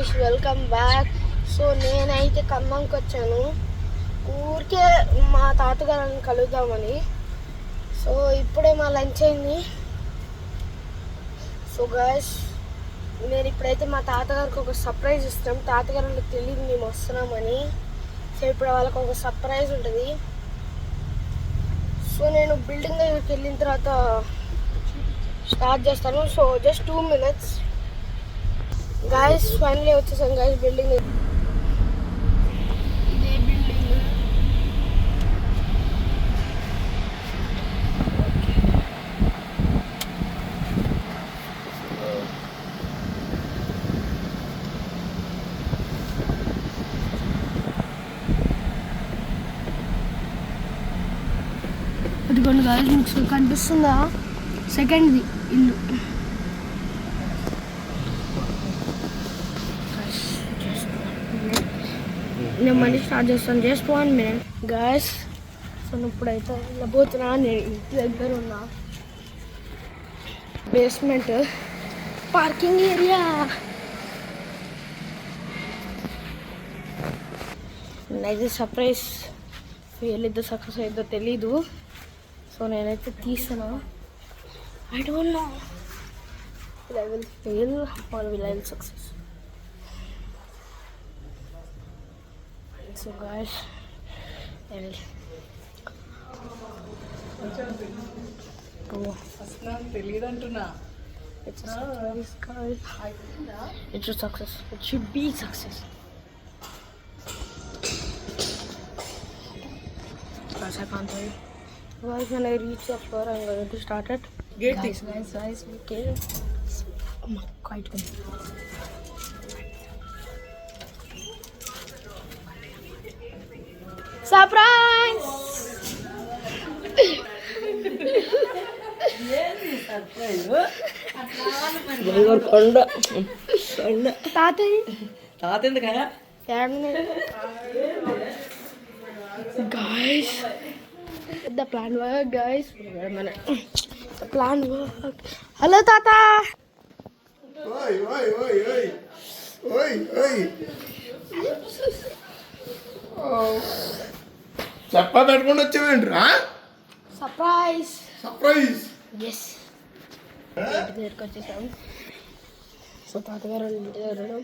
Guys, welcome back. So నేనైతే ఖమ్మంకి వచ్చాను ఊరికే మా తాతగారిని కలుద్దామని. సో ఇప్పుడే మా లంచ్ అయింది. సో గాయ్స్, నేను ఇప్పుడైతే మా తాతగారికి ఒక సర్ప్రైజ్ ఇస్తాం. తాతగారికి తెలియదు మేము వస్తున్నామని. సో ఇప్పుడు వాళ్ళకి ఒక సర్ప్రైజ్ ఉంటుంది. సో నేను బిల్డింగ్ దగ్గరికి వెళ్ళిన తర్వాత స్టార్ట్ చేస్తాను. So just 2 minutes guys. Finally వచ్చేసాను గాయస్ బిల్డింగ్. ఇదే బిల్డింగ్. అదిగోండి గాయస్, మీకు కనిపిస్తుందా? సెకండ్ది ఇల్లు. నేను మళ్ళీ స్టార్ట్ చేస్తాను. Just 1 minute guys. సో ఇప్పుడైతే వెళ్ళబోతున్నా. నేను ఇంటి దగ్గర ఉన్నా. Basement parking area. నేనైతే సర్ప్రైజ్ వెళ్ళిద్దో సక్సెస్ అయిద్దో తెలీదు. సో నేనైతే తీసాను. I don't know will I will fail or will I will success. So guys, I will go. It's a success, guys. It's a success. It should be success. Guys, I can't wait. Guys, when I reach the floor, I'm going to start it. Guys, okay. Oh my God. Surprise! Guys, the plan work, guys. Wait a minute. The plan work. Hello, Tata. Oi. చెప్పా పెట్టుకొని వచ్చావేంట్రా? Surprise. Yes. ఇంటి దగ్గరికి వచ్చేసాం. So తాతగారు ఇంటి దగ్గర ఉన్నాం.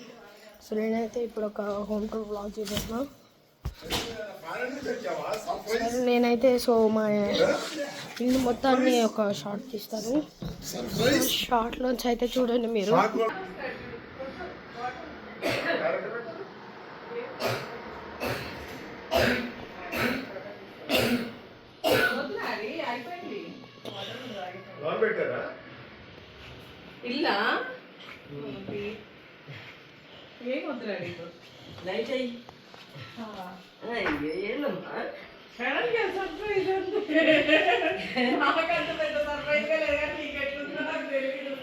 So నేనైతే ఇప్పుడు ఒక హోమ్ టూర్ బ్లాగ్ చేసేస్తున్నాను. నేనైతే మా ఇల్లు మొత్తాన్ని ఒక షార్ట్ తీస్తాను. షార్ట్లోంచి అయితే చూడండి మీరు. ఇల్లా ఏం వద్దురాడి లైట్ అయ్యి ఏందమ్మా సడన్గా సర్ప్రైజ్ నాకంత పెద్ద సర్ప్రైజ్గా లేదు కానీ నీకు ఎట్లుందో నాకు తెలియదు.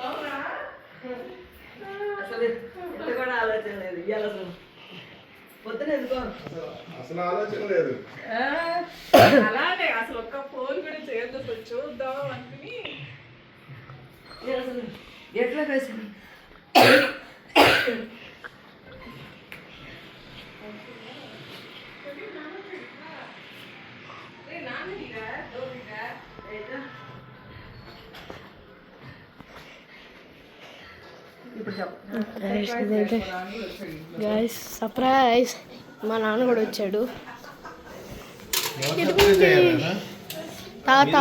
అవునా? అసలు ఎంత కూడా ఆలోచన లేదు. ఇవాళ అసలు పొద్దున ఎందుకో అసలు ఆలోచన లేదు. అలానే అసలు ఒక్క ఫోన్ కూడా చేయొద్దు, అసలు చూద్దాం అనుకుని అసలు ఎట్లా కలిసి గైస్ సర్ప్రైజ్. మా నాన్న కూడా వచ్చాడు. తాత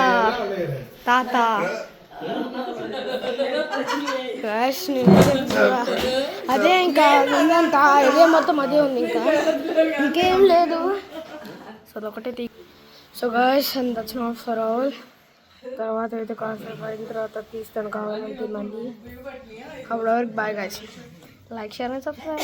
అదే ఇంకా ఉందంతా, ఇదే మొత్తం అదే ఉంది, ఇంకా ఇంకేం లేదు. సో అదొకటే. So guys, and that's not for all. తర్వాత అయితే కాసేపు అయిన తర్వాత తీస్తాను కావాలంటే మళ్ళీ. అప్పటి వరకు bye guys. Like, share and subscribe.